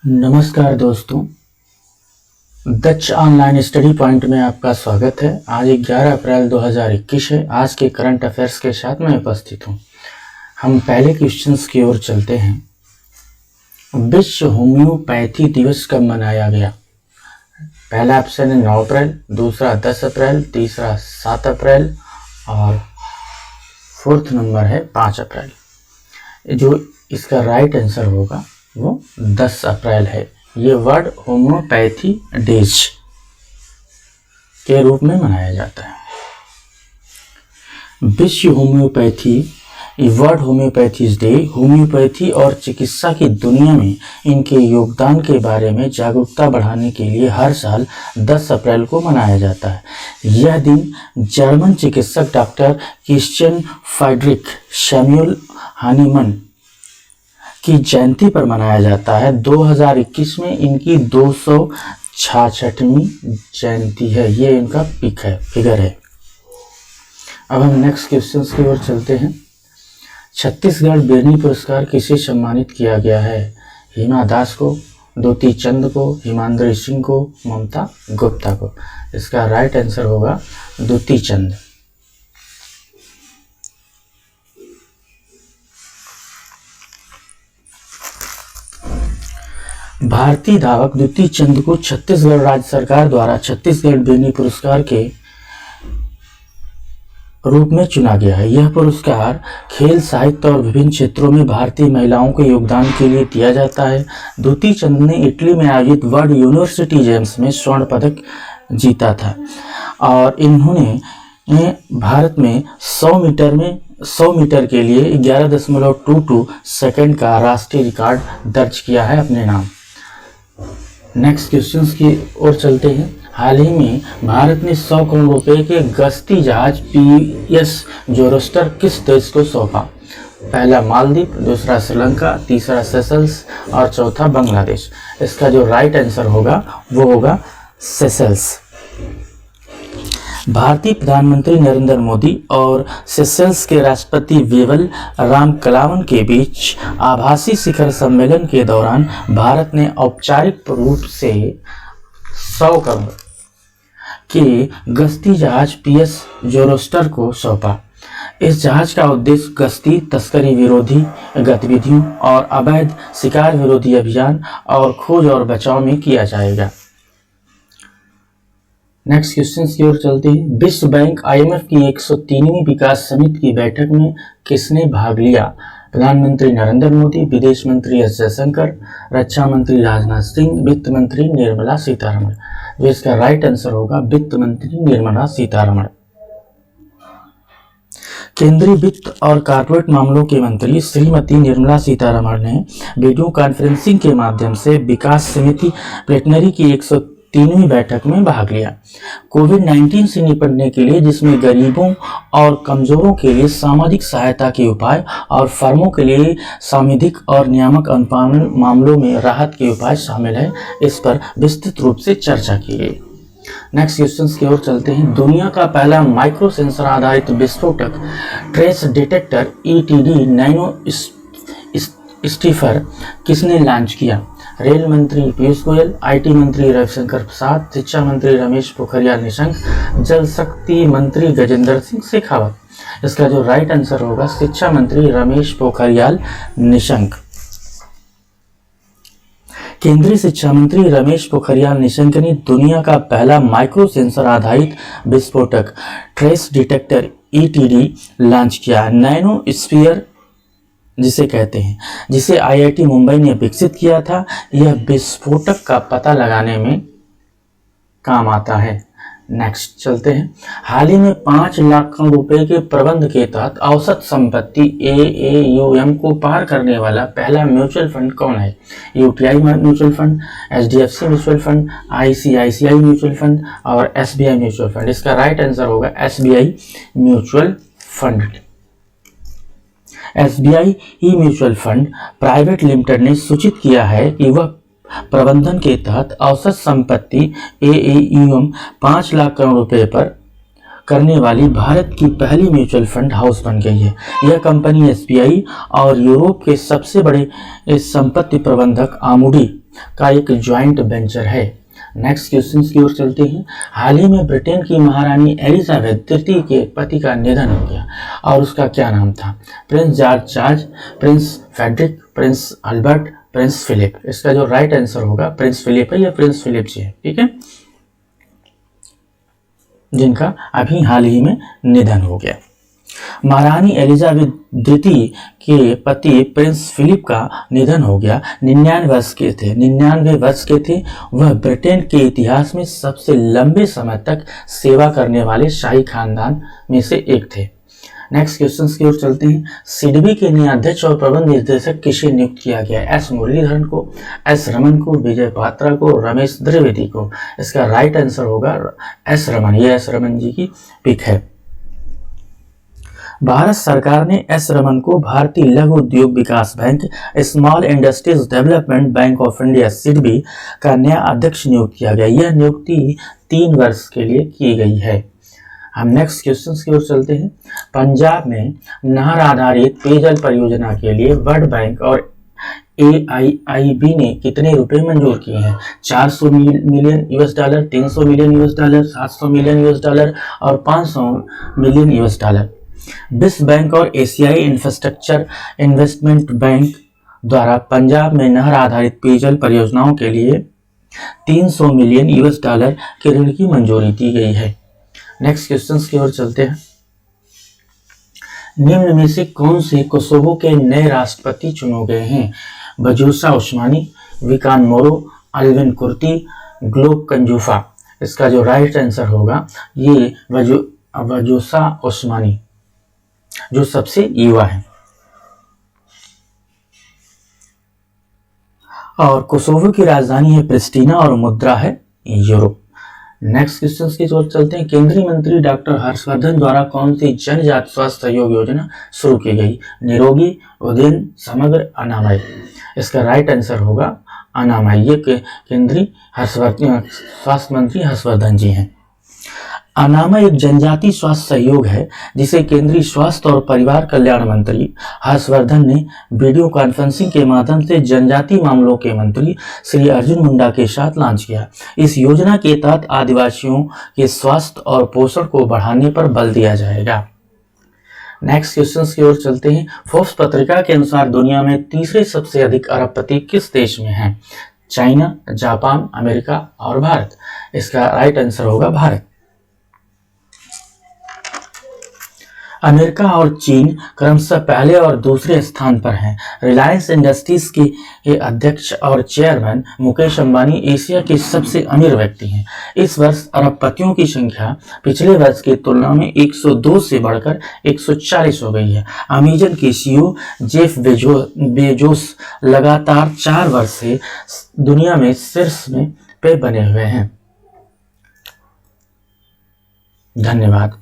नमस्कार दोस्तों, दक्ष online study point में आपका स्वागत है। आज 11 अप्रैल 2021 है। आज के करंट अफेयर्स के साथ मैं उपस्थित हूँ। हम पहले क्वेश्चंस की ओर चलते हैं। विश्व होम्योपैथी दिवस कब मनाया गया? पहला ऑप्शन है 9 अप्रैल, दूसरा 10 अप्रैल, तीसरा 7 अप्रैल और फोर्थ नंबर है 5 अप्रैल। जो इसका राइट आंसर होगा वो 10 अप्रैल है। ये वर्ल्ड होम्योपैथी डेज के रूप में मनाया जाता है। विश्व homeopathy world homeopathy day homeopathy और चिकित्सा की दुनिया में इनके योगदान के बारे में जागरूकता बढ़ाने के लिए हर साल 10 अप्रैल को मनाया जाता है। यह दिन जर्मन चिकित्सक डॉक्टर क्रिश्चियन फ्रेडरिक सैमुअल हानीमन की जयंती पर मनाया जाता है। 2021 में इनकी 266वीं जयंती है। ये इनका फिगर है। अब हम नेक्स्ट क्वेश्चंस की ओर चलते हैं। छत्तीसगढ़ बिरनी पुरस्कार किसे सम्मानित किया गया है? हिमा दास को, द्युति चंद को, हिमांद्री सिंह को, ममता गुप्ता को। इसका राइट आंसर होगा द्युति चंद। भारतीय धावक द्युति चंद को छत्तीसगढ़ राज्य सरकार द्वारा छत्तीसगढ़ बिरनी पुरस्कार के रूप में चुना गया है। यह पुरस्कार खेल, साहित्य और विभिन्न क्षेत्रों में भारतीय महिलाओं के योगदान के लिए दिया जाता है। द्युति चंद ने इटली में आयोजित वर्ल्ड यूनिवर्सिटी गेम्स में स्वर्ण पदक जीता था और इन्होंने भारत में 100 मीटर के लिए 11.22 सेकंड का राष्ट्रीय रिकॉर्ड दर्ज किया है अपने नाम। नेक्स्ट क्वेश्चंस की ओर चलते हैं। हाल ही में भारत ने 100 करोड़ रुपए के गश्ती जहाज PS जोरोस्टर किस देश को सौंपा? पहला मालदीव, दूसरा श्रीलंका, तीसरा सेशल्स और चौथा बांग्लादेश। इसका जो राइट आंसर होगा वो होगा सेशल्स। भारतीय प्रधानमंत्री नरेंद्र मोदी और सेशल्स के राष्ट्रपति वेवल रामकलावन के बीच आभासी शिखर सम्मेलन के दौरान भारत ने औपचारिक रूप से 100 करोड़ के गश्ती जहाज PS जोरोस्टर को सौंपा। इस जहाज का उद्देश्य गश्ती, तस्करी विरोधी गतिविधियों और अवैध शिकार विरोधी अभियान और खोज और बचाव में किया जाएगा। नेक्स्ट क्वेश्चन की ओर चलते हैं। विश्व बैंक IMF की 103वीं विकास समिति की बैठक में किसने भाग लिया? प्रधानमंत्री नरेंद्र मोदी, विदेश मंत्री एस जयशंकर, रक्षा मंत्री राजनाथ सिंह, वित्त मंत्री निर्मला सीतारमण। जिसका राइट आंसर होगा वित्त मंत्री निर्मला सीतारमण। केंद्रीय वित्त और कॉर्पोरेट मामलों के मंत्री श्रीमती निर्मला सीतारमण ने वीडियो कॉन्फ्रेंसिंग के माध्यम से विकास समिति प्लेटनरी की 103वीं बैठक में भाग लिया। कोविड-19 से निपटने के लिए, जिसमें गरीबों और कमजोरों के लिए सामाजिक सहायता के उपाय और फर्मों के लिए सावधिक और नियामक अनुपालन मामलों में राहत के उपाय शामिल है, इस पर विस्तृत रूप से चर्चा की गई। नेक्स्ट क्वेश्चंस की ओर चलते हैं। दुनिया का पहला माइक्रो सेंसर आधारित विस्फोटक trace detector ETD nano stiffer किसने लॉन्च किया? रेल मंत्री पीयूष गोयल, IT मंत्री रविशंकर प्रसाद, शिक्षा मंत्री रमेश पोखरियाल निशंक, जल शक्ति मंत्री गजेंद्र सिंह शेखावत। इसका जो राइट आंसर होगा शिक्षा मंत्री रमेश पोखरियाल निशंक। केंद्रीय शिक्षा मंत्री रमेश पोखरियाल निशंक ने दुनिया का पहला माइक्रो सेंसर आधारित विस्फोटक ट्रेस डिटेक्टर ETD लॉन्च किया। नैनो स्फीयर जिसे कहते हैं, जिसे IIT मुंबई ने विकसित किया था। यह विस्फोटक का पता लगाने में काम आता है। नेक्स्ट चलते हैं। हाल ही में 5 लाख करोड़ रुपए के प्रबंध के तहत औसत संपत्ति AAUM को पार करने वाला पहला म्यूचुअल फंड कौन है? UTI mutual fund, HDFC mutual fund, ICICI mutual fund और SBI म्यूचुअल फंड। इसका राइट आंसर होगा SBI mutual fund. SBI mutual fund private limited ने सूचित किया है कि वह प्रबंधन के तहत औसत संपत्ति AAUM 5 लाख करोड़ रुपए पर करने वाली भारत की पहली म्यूचुअल फंड हाउस बन गई है। यह कंपनी SBI और यूरोप के सबसे बड़े संपत्ति प्रबंधक आमुडी का एक ज्वाइंट वेंचर है। नेक्स्ट क्वेश्चन की ओर चलते हैं। हाल ही में ब्रिटेन की महारानी एलिजाबेथ तृतीय के पति का निधन हो गया और उसका क्या नाम था? Prince George, prince Frederick, prince Albert, prince Philip. इसका जो राइट आंसर होगा प्रिंस फिलिप है या प्रिंस फिलिप जी है, ठीक है, जिनका अभी हाल ही में निधन हो गया। महारानी एलिजाबेथ द्वितीय के पति प्रिंस फिलिप का निधन हो गया। 99 वर्ष के थे। वह ब्रिटेन के इतिहास में सबसे लंबे समय तक सेवा करने वाले शाही खानदान में से एक थे। नेक्स्ट क्वेश्चन की ओर चलते हैं। सिडबी के नए अध्यक्ष और प्रबंध निर्देशक किसे नियुक्त किया गया? एस मुरलीधरन को, एस रमन को, विजय पात्रा को, रमेश द्विवेदी को। इसका राइट आंसर होगा एस रमन। ये एस रमन जी की पिक है। भारत सरकार ने एस रमन को Bharatiya Laghu Udyog Vikas bank, small industries development bank of India SIDBI का नया अध्यक्ष नियुक्त किया गया। यह नियुक्ति 3 वर्ष के लिए की गई है। हम नेक्स्ट क्वेश्चन की ओर चलते हैं। पंजाब में नहर आधारित पेयजल परियोजना के लिए वर्ल्ड बैंक और AIIB ने कितने रुपए मंजूर किए हैं? 400 मिलियन $, 300 मिलियन $, 700 मिलियन $, और 500 मिलियन $। विश्व बैंक और एशियाई इंफ्रास्ट्रक्चर इन्वेस्टमेंट बैंक द्वारा पंजाब में नहर आधारित पेयजल परियोजनाओं के लिए 300 मिलियन $, के ऋण की मंजूरी दी गई है। नेक्स्ट क्वेश्चन की ओर चलते हैं। निम्न में से कौन से कोसोवो के नए राष्ट्रपति चुने गए हैं? बजूसा ओस्मानी, विकान मोरो, अल्विन कुर्ती, ग्लोब कंजूफा। इसका जो राइट आंसर होगा ये बजूसा ओस्मानी, जो सबसे युवा है। और कोसोवो की राजधानी है प्रिस्टीना और मुद्रा है यूरो। नेक्स्ट क्वेश्चन की ओर चलते हैं। केंद्रीय मंत्री डॉक्टर हर्षवर्धन द्वारा कौन सी जनजात स्वास्थ्य सहयोग योजना शुरू की गई? निरोगी, उदयन, समग्र, अनामय। इसका राइट आंसर होगा अनामय। ये केंद्रीय स्वास्थ्य मंत्री हर्षवर्धन जी हैं। अनामय एक जनजातीय स्वास्थ्य सहयोग है जिसे केंद्रीय स्वास्थ्य और परिवार कल्याण मंत्री हर्षवर्धन ने वीडियो कॉन्फ्रेंसिंग के माध्यम से जनजातीय मामलों के मंत्री श्री अर्जुन मुंडा के साथ लॉन्च किया। इस योजना के तहत आदिवासियों के स्वास्थ्य और पोषण को बढ़ाने पर बल दिया जाएगा। नेक्स्ट क्वेश्चन की ओर चलते हैं। फोर्ब्स पत्रिका के अनुसार दुनिया में तीसरे सबसे अधिक अरबपति किस देश में हैं? चाइना, जापान, अमेरिका और भारत। इसका राइट आंसर होगा भारत। अमेरिका और चीन क्रमशः पहले और दूसरे स्थान पर हैं। रिलायंस इंडस्ट्रीज के अध्यक्ष और चेयरमैन मुकेश अंबानी एशिया के सबसे अमीर व्यक्ति हैं। इस वर्ष अरबपतियों की संख्या पिछले वर्ष की तुलना में 102 से बढ़कर 140 हो गई है। अमेजन के CEO जेफ बेजोस लगातार 4 वर्ष से दुनिया में शीर्ष में पे बने हुए हैं। धन्यवाद।